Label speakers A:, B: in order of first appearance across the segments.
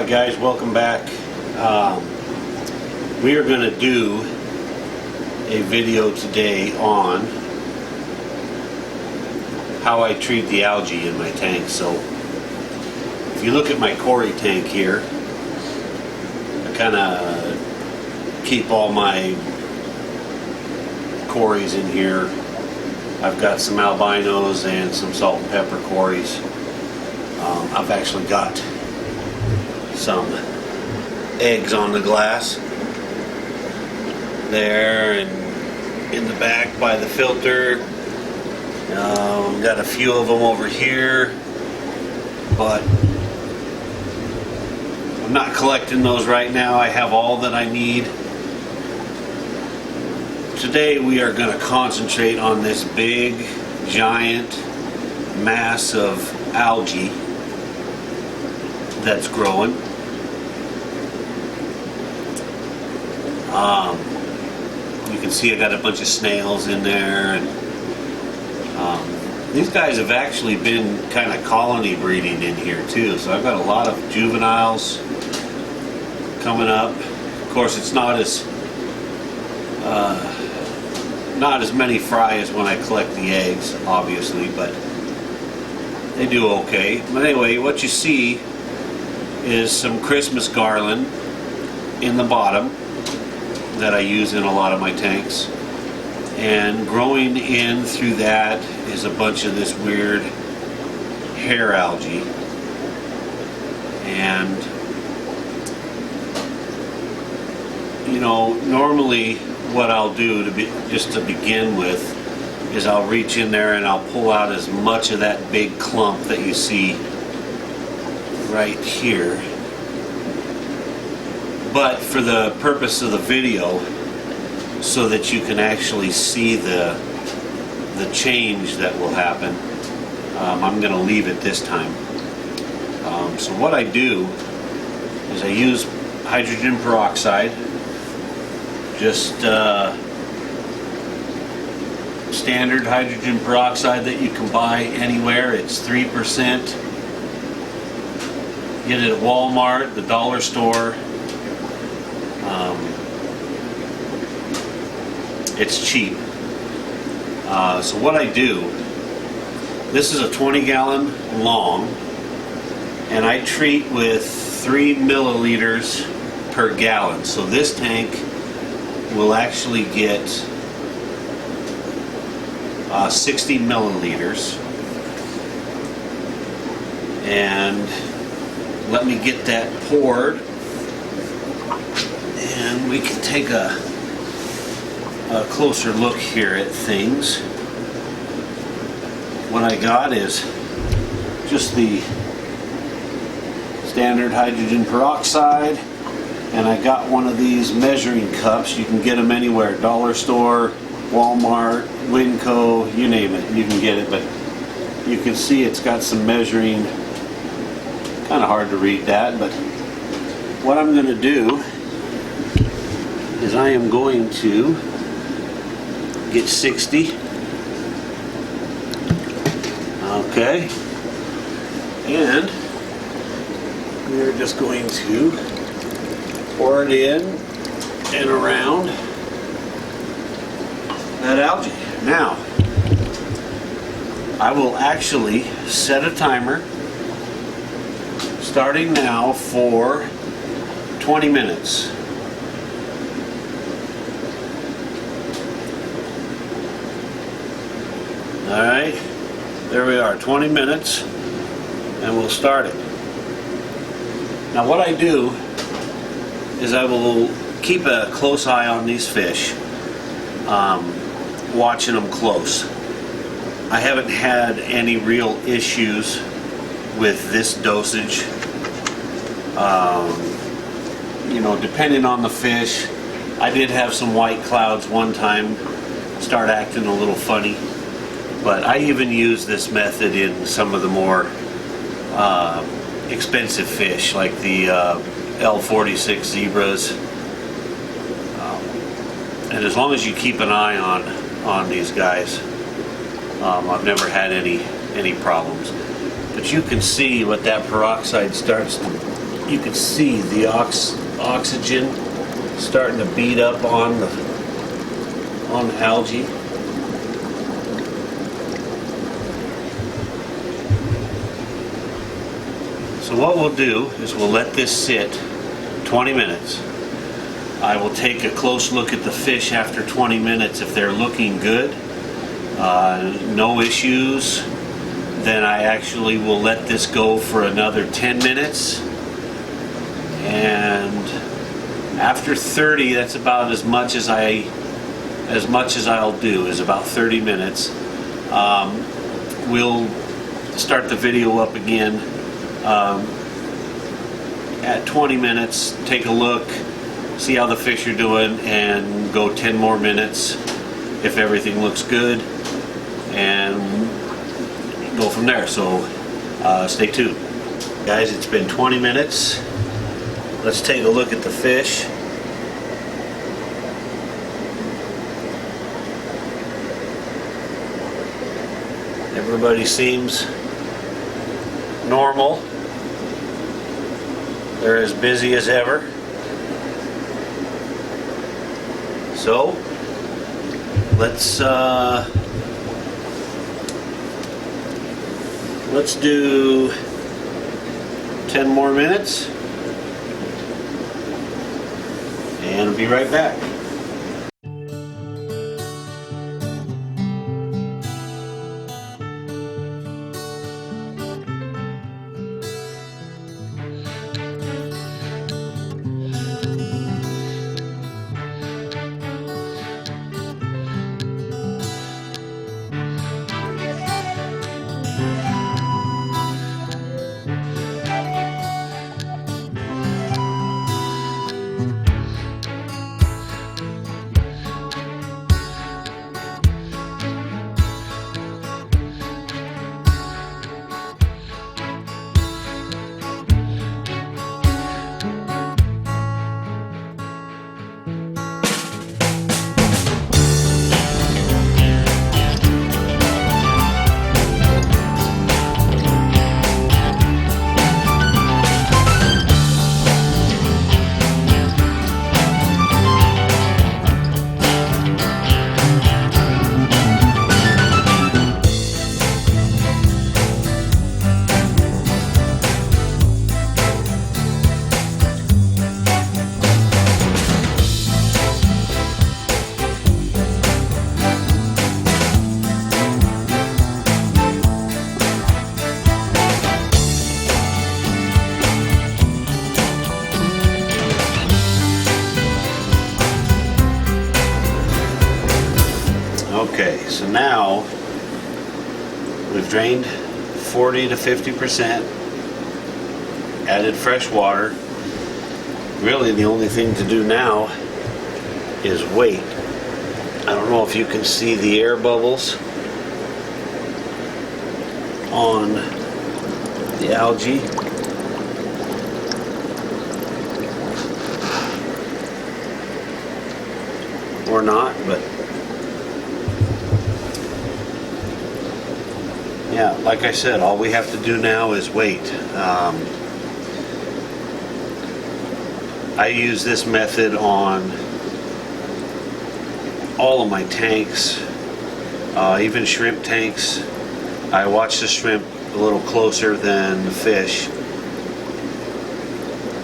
A: Alright guys, welcome back. We are going to do a video today on how I treat the algae in my tank. So if you look at my Cory tank here, I kind of keep all my Corys in here. I've got some albinos and some salt and pepper Corys. I've actually got some eggs on the glass there and in the back by the filter. Got a few of them over here, but I'm not collecting those right now. I have all that I need. Today we are going to concentrate on this big giant mass of algae that's growing. You can see I got a bunch of snails in there, and these guys have actually been kind of colony breeding in here too, so I've got a lot of juveniles coming up. Of course, it's not as many fry as when I collect the eggs, obviously, but they do okay. But anyway, what you see is some Christmas garland in the bottom that I use in a lot of my tanks, and growing in through that is a bunch of this weird hair algae. And you know, normally what I'll do just to begin with is I'll reach in there and I'll pull out as much of that big clump that you see right here. But for the purpose of the video, so that you can actually see the change that will happen, I'm going to leave it this time. So what I do is I use hydrogen peroxide, just standard hydrogen peroxide that you can buy anywhere. It's 3%. Get it at Walmart, the dollar store. It's cheap. So what I do, this is a 20-gallon long, and I treat with 3 milliliters per gallon. So this tank will actually get 60 milliliters. And let me get that poured, and we can take a closer look here at things. What I got is just the standard hydrogen peroxide, and I got one of these measuring cups. You can get them anywhere, dollar store, Walmart, Winco, you name it, you can get it. But you can see it's got some measuring. Kind of hard to read that, but what I'm going to do is I am going to get 60. Okay, and we're just going to pour it in and around that algae. Now, I will actually set a timer starting now for 20 minutes. Alright, there we are, 20 minutes, and we'll start it. Now what I do is I will keep a close eye on these fish, watching them close. I haven't had any real issues with this dosage. You know, depending on the fish, I did have some white clouds one time start acting a little funny. But I even use this method in some of the more expensive fish, like the L46 zebras. And as long as you keep an eye on these guys, I've never had any problems. But you can see what that peroxide starts to you can see the oxygen starting to beat up on the algae. So what we'll do is we'll let this sit 20 minutes. I will take a close look at the fish after 20 minutes. If they're looking good, no issues, then I actually will let this go for another 10 minutes. And after 30, that's about as much as I'll do, is about 30 minutes. We'll start the video up again at 20 minutes, take a look, see how the fish are doing, and go 10 more minutes if everything looks good, and go from there. So stay tuned. Guys, it's been 20 minutes. Let's take a look at the fish. Everybody seems normal. They're as busy as ever. So let's do 10 more minutes, and I'll be right back. Okay, so now we've drained 40 to 50%, added fresh water. Really the only thing to do now is wait. I don't know if you can see the air bubbles on the algae. Or not, but yeah, like I said, all we have to do now is wait. I use this method on all of my tanks, even shrimp tanks. I watch the shrimp a little closer than the fish,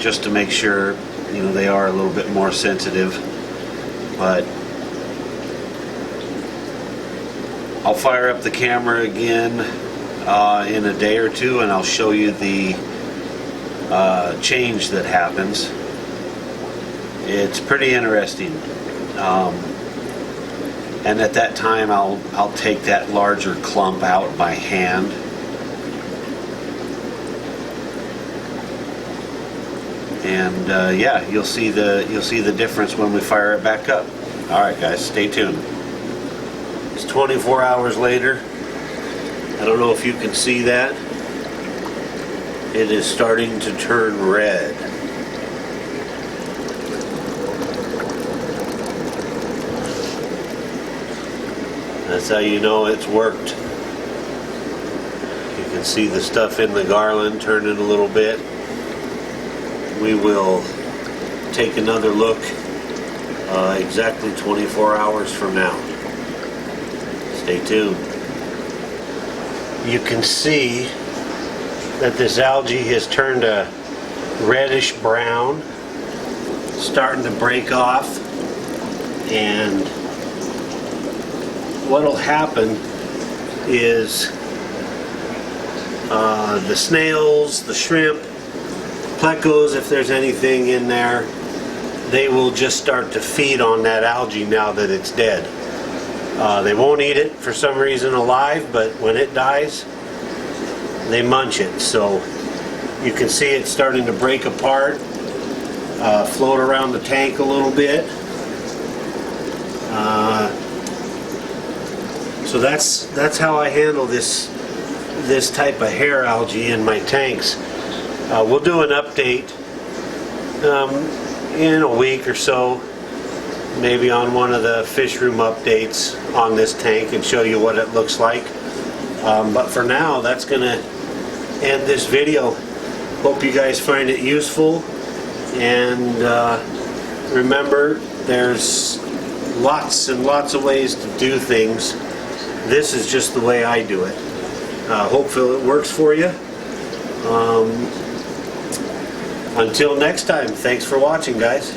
A: just to make sure, you know, they are a little bit more sensitive. But I'll fire up the camera again in a day or two, and I'll show you the change that happens. It's pretty interesting. And at that time I'll take that larger clump out by hand. And yeah, you'll see the difference when we fire it back up. All right, guys, stay tuned. It's 24 hours later. I don't know if you can see that. It is starting to turn red. That's how you know it's worked. You can see the stuff in the garland turning a little bit. we will take another look exactly 24 hours from now. Stay tuned. You can see that this algae has turned a reddish brown, starting to break off, and what'll happen is the snails, the shrimp, plecos, if there's anything in there, they will just start to feed on that algae now that it's dead. They won't eat it for some reason alive, but when it dies, they munch it. So you can see it starting to break apart, float around the tank a little bit. So that's how I handle this type of hair algae in my tanks. We'll do an update in a week or so, maybe on one of the fish room updates on this tank, and show you what it looks like. But for now, that's gonna end this video. Hope you guys find it useful, and remember, there's lots and lots of ways to do things. This is just the way I do it. Hopefully it works for you. Until next time, thanks for watching, guys.